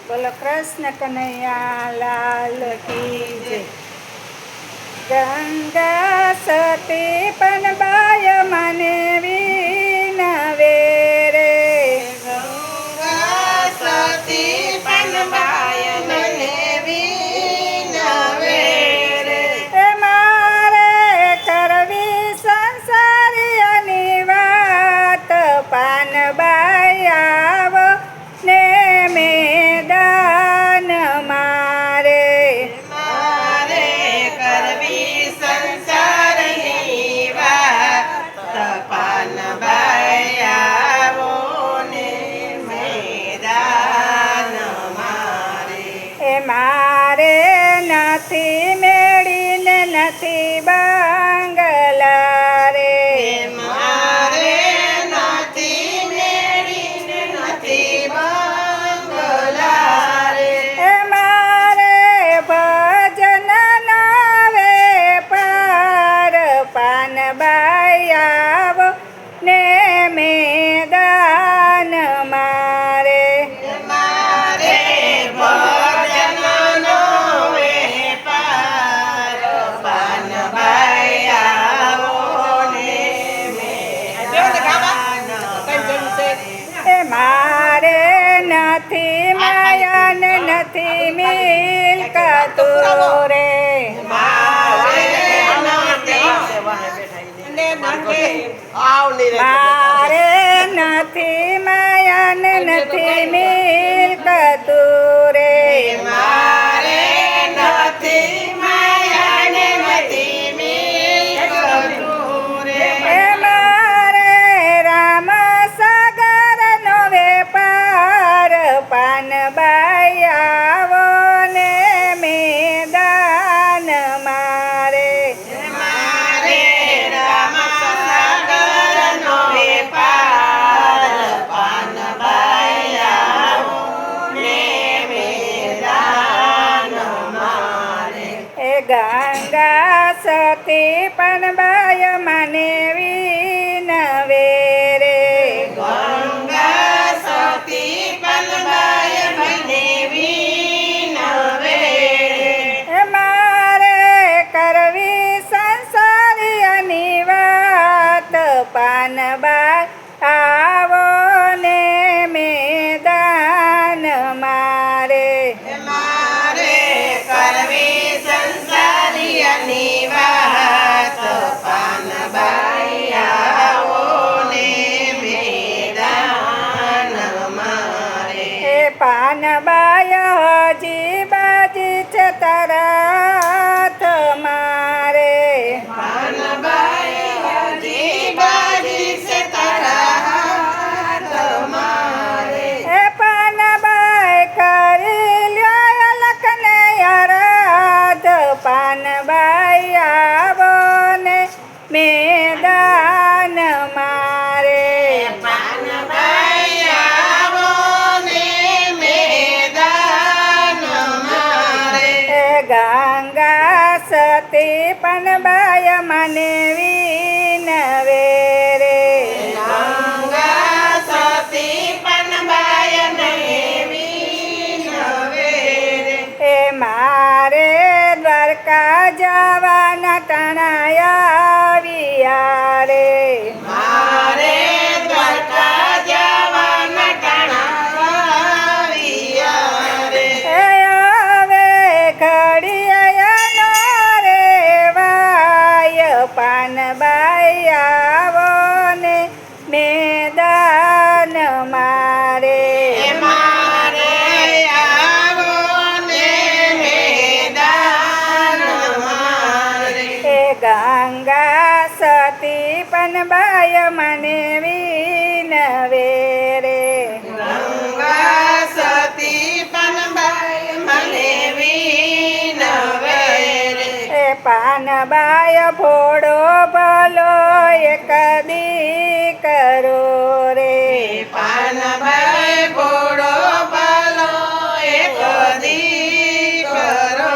બોલો કૃષ્ણ કનૈયા લાલ કી જય। ગંગા સતી પણ બાય મને વિનવે રે, ગંગા સતી પણ બાય મને વિનવે રે, એ મારે કરવી સંસારીની વાત, પાનબાઈ આવો ને મેદાન મારે। મારે કરવી સંસારની વાત, પાનબાઈ આવો ને મેદાન મારે। એ મારે નથી મેળીને નથી બંગલા રે, મારે નથી મેળીને નથી બંગલા રે, એ મારે ભજન નવે પાર, પાનબાઈ આવો ને મેદાન મારે। મારે ભજનનો વેપાર, પાનબાઈ આવો ને મેદાન મારે। એ મારે નથી માયાન નથી મિલકતો રે, મારે મારે નથી માયાન નથી મિલકતો રે, મારે નથી માયાને નથી મિલકતું રે, એ મારે રામ સાગરનો વેપાર, પાનબાઈ આવો ને મેદાન મારે। મારે રામસાગરનો વેપાર, પાનબાઈ આવો ને મેદાન મારે। એ ગંગા સતી પણ બાય મને વિનવે રે, ગંગા સતી પાનબાઈ મને વિનવે રે, એ મારે કરવી સંસારીની વાત, પાનબાઈ આવો ને મેદાન મારે। મારે કરવી સંસારીની વાત, પાનબાઈ આવો ને મેદાન મારે। એ પાનબાઈ હજી બાજી છે તારા હાથ મારે, પાનબાઈ હજી બાજી છે તારા હાથ મારે। એ પાનબાઈ કરી લ્યો લખને આરાધ, પાનબાઈ આવો ને મેદાન મારે। પાનબાઈ આવો ને મેદાન મારે। એ ગંગા સતી પણ બાય મને વિનવે રે, ગંગા સતી પાનબાઈ મને વિનવે રે, એ મારે દ્વારકા જવાના ટણાયા રે, મારે દ્વારકા જવાના ટાણા આવ્યા રે, એ હવે ઘડિયાનો રે વાય, પાનબાઈ આવો ને મેદાન મારે। મારે આવો ને મેદાન મારે। એ ગંગા સતી પણ બાય મને વિનવે રે, ગંગા સતી પાનબાઈ મને વિનવે રે, એ પાનબાઈ ભોળો ભલો એક દીકરો રે, પાનબાઈ ભોળો ભલો એક દીકરો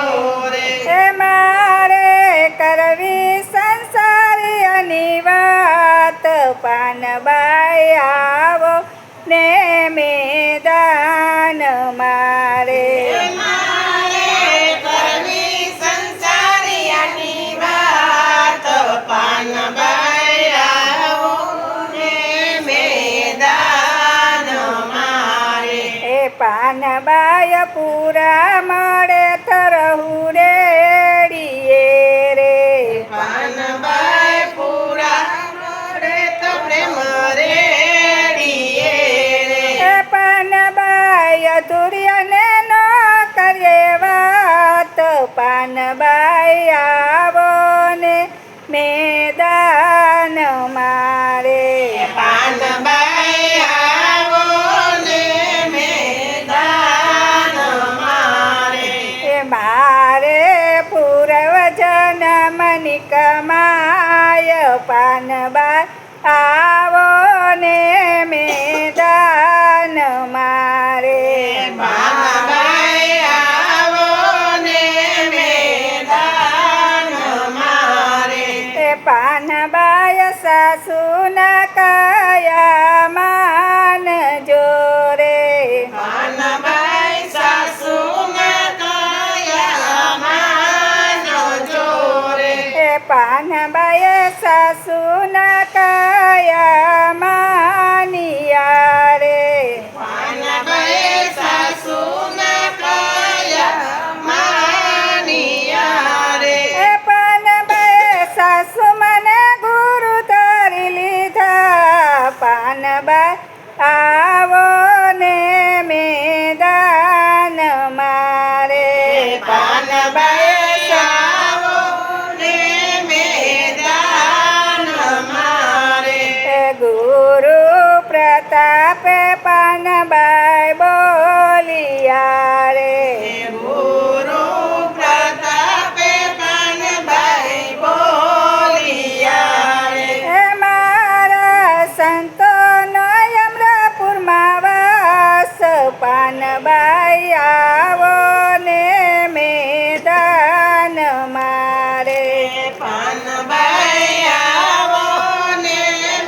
રે, એ મારે કરવી સંસારીની વાત, પાનબાઈ આવો ને મેદાન મારે। પાનબાઈ પૂરા મળે તરહું રેડીએ રે પાનબાઈ પૂરા મળે તો પ્રેમ રેડીએ રે પાનબાઈ અધૂર્યને ન કરીએ વાત પાનબાઈ આવો ને મેદાન મારે પાનબાઈ આવો ને મેદાન મારે મારે પૂર્વજન મની કમાય પાનબાઈ આવો ને મેદાન મારે પાનબાઈ આવો ને મેદાન મારે પાનબાઈ સાસુના કાયા માન જોરે પાનબાઈ સાસુના કાયા માનો જોરે પાનબાઈ સાસુના કાયા માનિયા રે પાનબાઈ સાસુના કાયા માનિયા રે પાનબાઈ સાસુ મને ગુરુ તારી લીધા પાનબાઈ આવો ને મેદાન મારે પાનબાઈ આવો ને મેદાન મારે ગુરુ પ્રતાપે પાનબાઈ બોલિયા રે ગુરુ પ્રતાપે પાનબાઈ બોલિયા રે મારા સંતોનો યમરાપુરમાં વાસ પાનબાઈ આવો ને મેદાન મારે પાનબાઈ આવો ને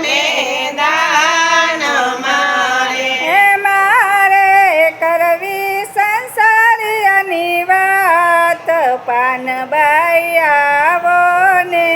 મેદાન મારે મારે કરવી સંસારીની વાત પાનબાઈ આવો ને